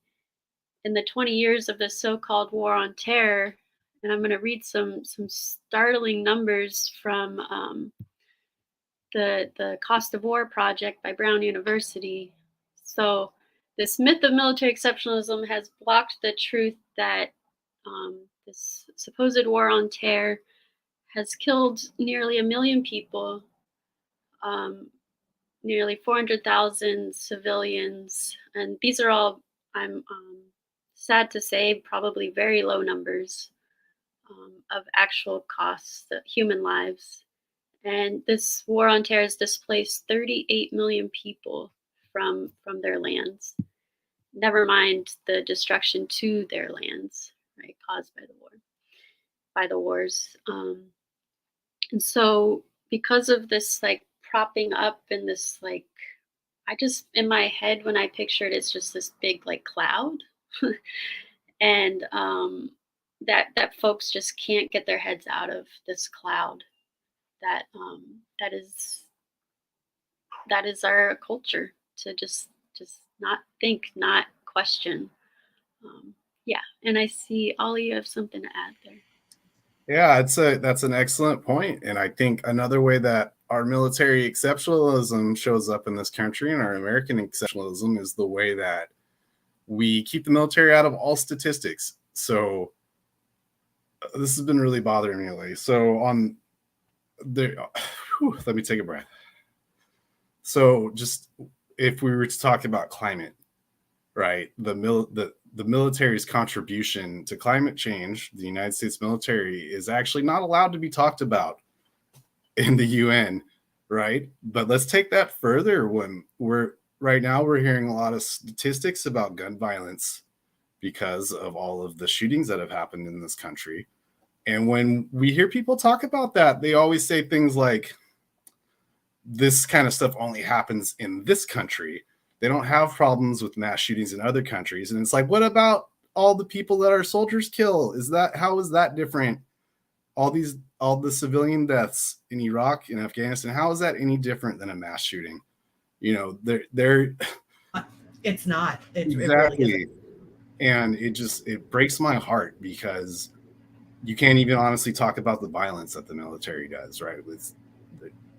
in the 20 years of the so-called war on terror, and I'm going to read some startling numbers from the Cost of War project by Brown University. So this myth of military exceptionalism has blocked the truth that this supposed war on terror has killed nearly 1 million people, um, nearly 400,000 civilians, and these are all, I'm sad to say, probably very low numbers of actual costs, human lives. And this war on terror has displaced 38 million people from their lands. Never mind the destruction to their lands, right, caused by the wars. And so, because of this, like propping up and this, like, I just in my head when I picture it, it's just this big like cloud, and that folks just can't get their heads out of this cloud. That that is our culture, to just not think, not question. Yeah, and I see Ollie, you have something to add there. Yeah, that's an excellent point, and I think another way that our military exceptionalism shows up in this country and our American exceptionalism is the way that we keep the military out of all statistics. So this has been really bothering me lately. So on the, let me take a breath. So just if we were to talk about climate, right? The military's contribution to climate change, the United States military, is actually not allowed to be talked about in the UN, right? But let's take that further. When we're right now, we're hearing a lot of statistics about gun violence because of all of the shootings that have happened in this country. And when we hear people talk about that, they always say things like, this kind of stuff only happens in this country. They don't have problems with mass shootings in other countries. And it's like, what about all the people that our soldiers kill? How is that different? All the civilian deaths in Iraq and Afghanistan, how is that any different than a mass shooting? You know, they're it's not. Exactly. It really and it breaks my heart because you can't even honestly talk about the violence that the military does, right?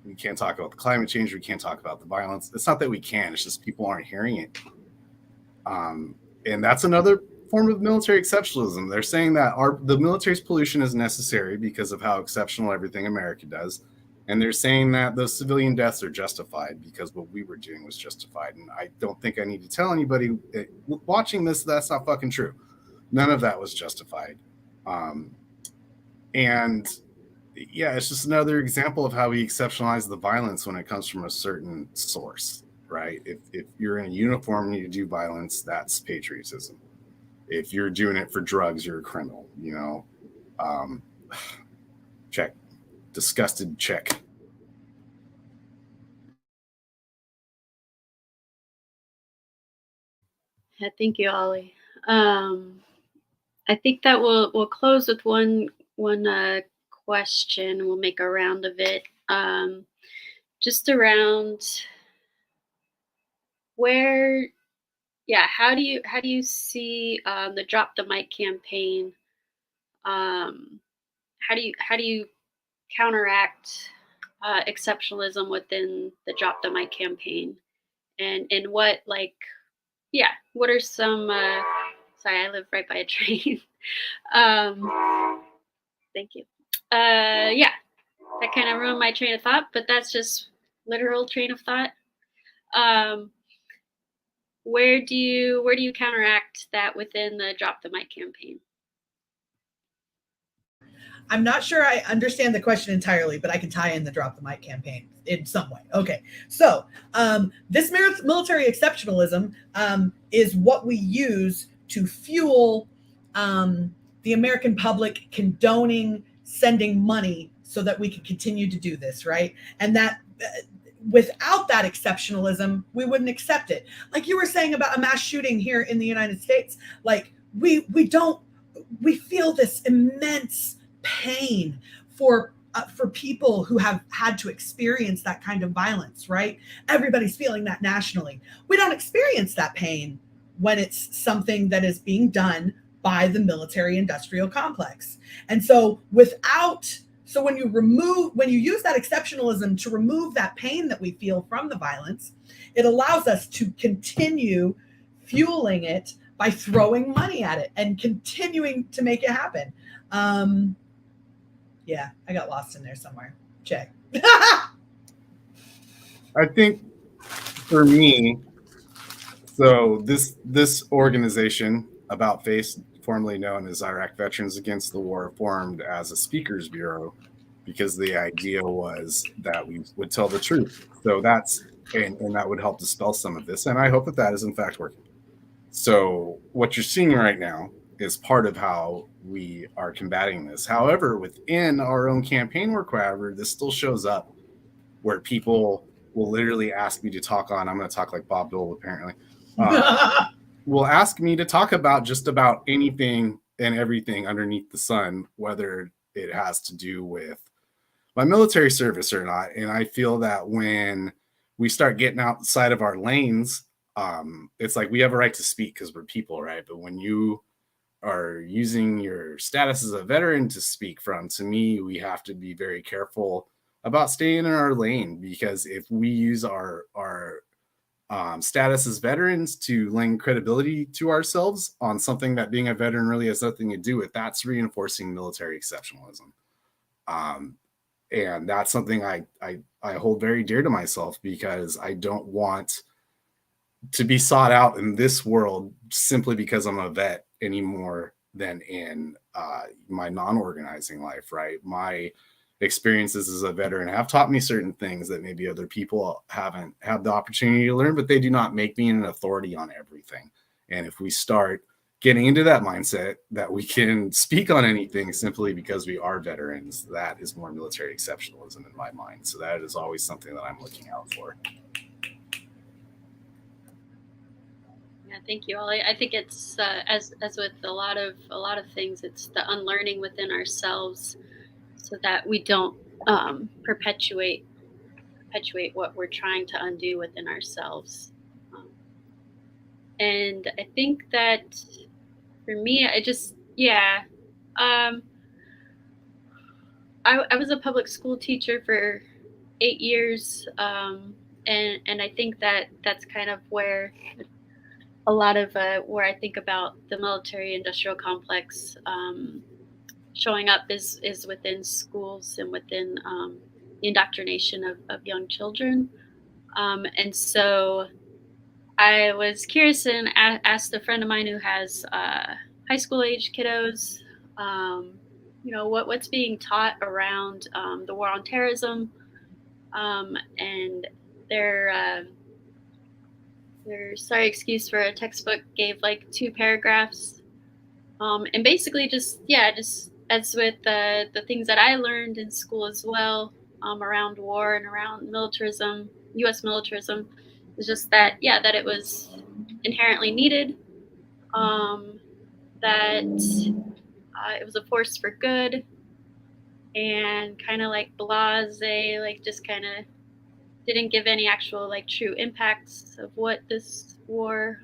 We can't talk about the climate change. We can't talk about the violence. It's not that we can. It's just people aren't hearing it. And that's another form of military exceptionalism. They're saying that the military's pollution is necessary because of how exceptional everything America does. And they're saying that those civilian deaths are justified because what we were doing was justified. And I don't think I need to tell anybody watching this that's not fucking true. None of that was justified. And yeah, it's just another example of how we exceptionalize the violence when it comes from a certain source, right? If you're in a uniform and you do violence, that's patriotism. If you're doing it for drugs, you're a criminal, you know? Check. Disgusted check. Yeah, thank you, Ollie. I think that we'll close with one question. We'll make a round of it, just around where, yeah. How do you see the Drop the Mic campaign? How do you counteract exceptionalism within the Drop the Mic campaign? And what, like, yeah, what are some? Sorry, I live right by a train. Thank you. Yeah, that kind of ruined my train of thought, but that's just literal train of thought. Where do you counteract that within the Drop the Mic campaign? I'm not sure I understand the question entirely, but I can tie in the Drop the Mic campaign in some way. Okay, so this military exceptionalism is what we use to fuel the American public condoning sending money so that we can continue to do this, right? And that without that exceptionalism, we wouldn't accept it. Like you were saying about a mass shooting here in the United States, like we feel this immense pain for people who have had to experience that kind of violence, right? Everybody's feeling that nationally. We don't experience that pain when it's something that is being done by the military industrial complex. And so when you use that exceptionalism to remove that pain that we feel from the violence, it allows us to continue fueling it by throwing money at it and continuing to make it happen. Yeah, I got lost in there somewhere. Check. I think for me, so this organization, About Face, formerly known as Iraq Veterans Against the War, formed as a speakers bureau because the idea was that we would tell the truth. So and that would help dispel some of this. And I hope that is in fact working. So what you're seeing right now is part of how we are combating this. However, within our own campaign work, however, this still shows up where people will literally ask me to talk on, I'm going to talk like Bob Dole apparently, will ask me to talk about just about anything and everything underneath the sun, whether it has to do with my military service or not. And I feel that when we start getting outside of our lanes, it's like we have a right to speak because we're people, right? But when you are using your status as a veteran to speak from, to me, we have to be very careful about staying in our lane, because if we use our status as veterans to lend credibility to ourselves on something that being a veteran really has nothing to do with, that's reinforcing military exceptionalism. And that's something I hold very dear to myself, because I don't want to be sought out in this world simply because I'm a vet any more than in my non-organizing life, right? My experiences as a veteran have taught me certain things that maybe other people haven't had the opportunity to learn, but they do not make me an authority on everything. And if we start getting into that mindset that we can speak on anything simply because we are veterans, that is more military exceptionalism in my mind. So that is always something that I'm looking out for. Yeah, thank you, Ollie. I think it's as with a lot of things, it's the unlearning within ourselves, so that we don't perpetuate what we're trying to undo within ourselves. And I think that for me, I was a public school teacher for 8 years, and I think that that's kind of where a lot of where I think about the military industrial complex showing up is within schools and within the indoctrination of young children. And so I was curious and asked a friend of mine who has high school age kiddos, what's being taught around the war on terrorism, and their sorry excuse for a textbook gave like 2 paragraphs, and basically just as with the things that I learned in school as well, around war and around militarism, U.S. militarism, is just that that it was inherently needed, that it was a force for good, and kind of like blase, like just kind of didn't give any actual like true impacts of what this war,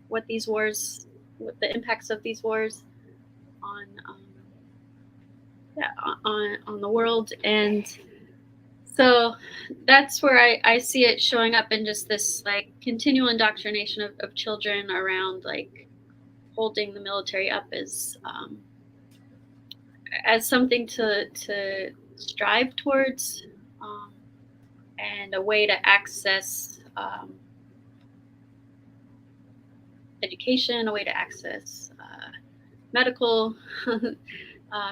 what these wars, what the impacts of these wars on on the world. And so that's where I see it showing up in just this like continual indoctrination of children around like holding the military up as something to strive towards, and a way to access education, a way to access medical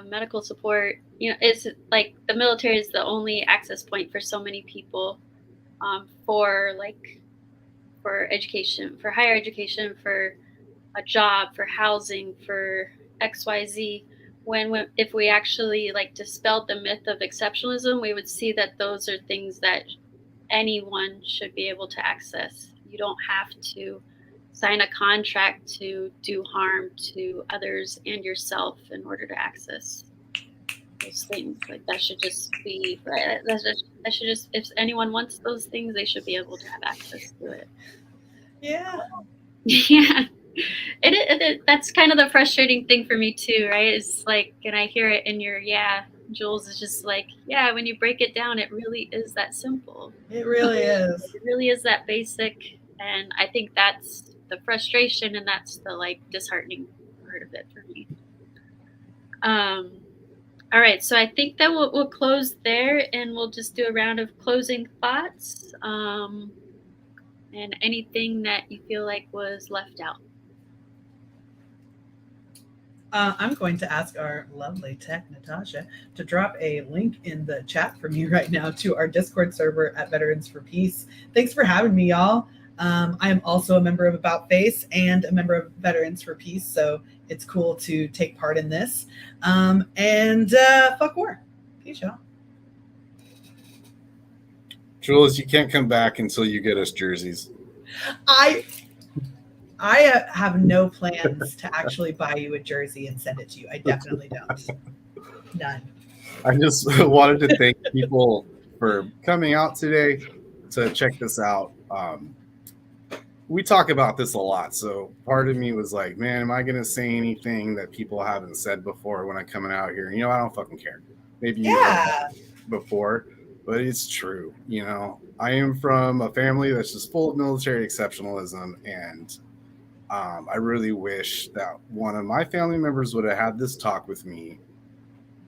medical support. It's like the military is the only access point for so many people, for education, for higher education, for a job, for housing, for XYZ. If we actually like dispelled the myth of exceptionalism, we would see that those are things that anyone should be able to access. You don't have to sign a contract to do harm to others and yourself in order to access those things. Like that should just be right. That should just, if anyone wants those things, they should be able to have access to it. Yeah. Yeah. That's kind of the frustrating thing for me too, right? It's like, and I hear it in your, Jules, is just like, yeah, when you break it down, it really is that simple. It really is. It really is that basic. And I think that's the frustration, and that's the like disheartening part of it for me. All right, so I think that we'll close there, and we'll just do a round of closing thoughts, and anything that you feel like was left out. I'm going to ask our lovely tech, Natasha, to drop a link in the chat for me right now to our Discord server at Veterans for Peace. Thanks for having me, y'all. I am also a member of About Face and a member of Veterans for Peace, so it's cool to take part in this. And fuck war. Peace, y'all. Jules, you can't come back until you get us jerseys. I have no plans to actually buy you a jersey and send it to you. I definitely don't. None. I just wanted to thank people for coming out today to check this out. We talk about this a lot, so part of me was like, man, am I going to say anything that people haven't said before when I'm coming out here? I don't fucking care. Maybe you heard that before, but it's true. I am from a family that's just full of military exceptionalism, and I really wish that one of my family members would have had this talk with me,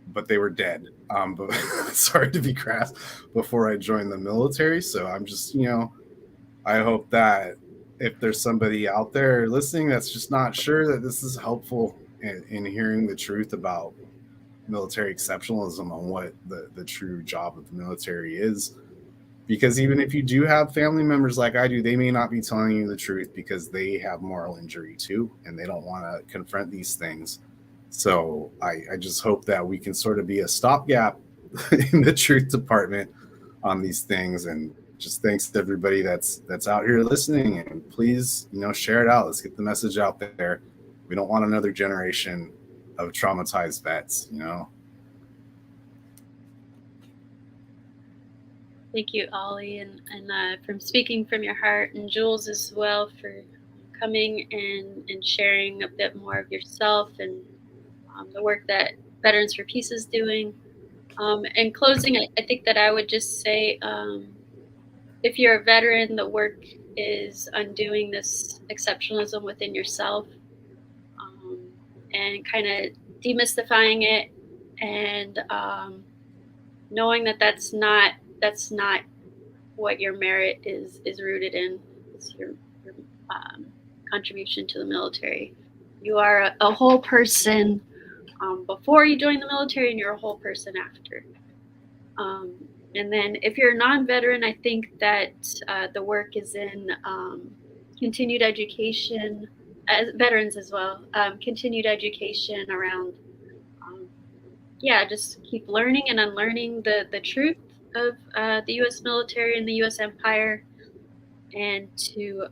but they were dead. But sorry to be crass, before I joined the military. So I'm just, I hope that if there's somebody out there listening that's just not sure, that this is helpful in hearing the truth about military exceptionalism on what the true job of the military is. Because even if you do have family members like I do, they may not be telling you the truth because they have moral injury too, and they don't want to confront these things. So I just hope that we can sort of be a stopgap in the truth department on these things. And just thanks to everybody that's out here listening. And please, share it out. Let's get the message out there. We don't want another generation of traumatized vets, Thank you, Ollie, and from speaking from your heart, and Jules as well for coming and sharing a bit more of yourself and the work that Veterans for Peace is doing. In closing, I think that I would just say, if you're a veteran, the work is undoing this exceptionalism within yourself, and kind of demystifying it, and knowing that that's not what your merit is rooted in. It's your contribution to the military. You are a whole person before you join the military, and you're a whole person after. And then if you're a non-veteran, I think that the work is in continued education, as veterans as well, continued education around, just keep learning and unlearning the truth of the U.S. military and the U.S. empire, and to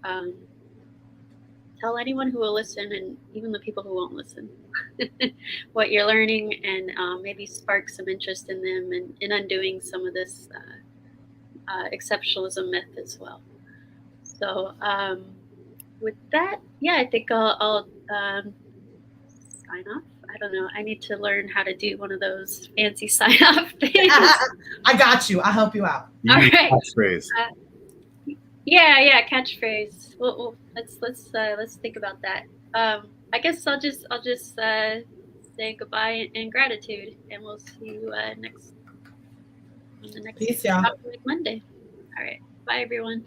tell anyone who will listen, and even the people who won't listen, what you're learning, and maybe spark some interest in them, and in undoing some of this exceptionalism myth as well. So with that, I think I'll sign off. I don't know. I need to learn how to do one of those fancy sign-off things. I got you. I'll help you out. All right. Catchphrase. Catchphrase. Well, let's think about that. I guess I'll just say goodbye and gratitude, and we'll see you next Peace, y'all. Monday. All right. Bye, everyone.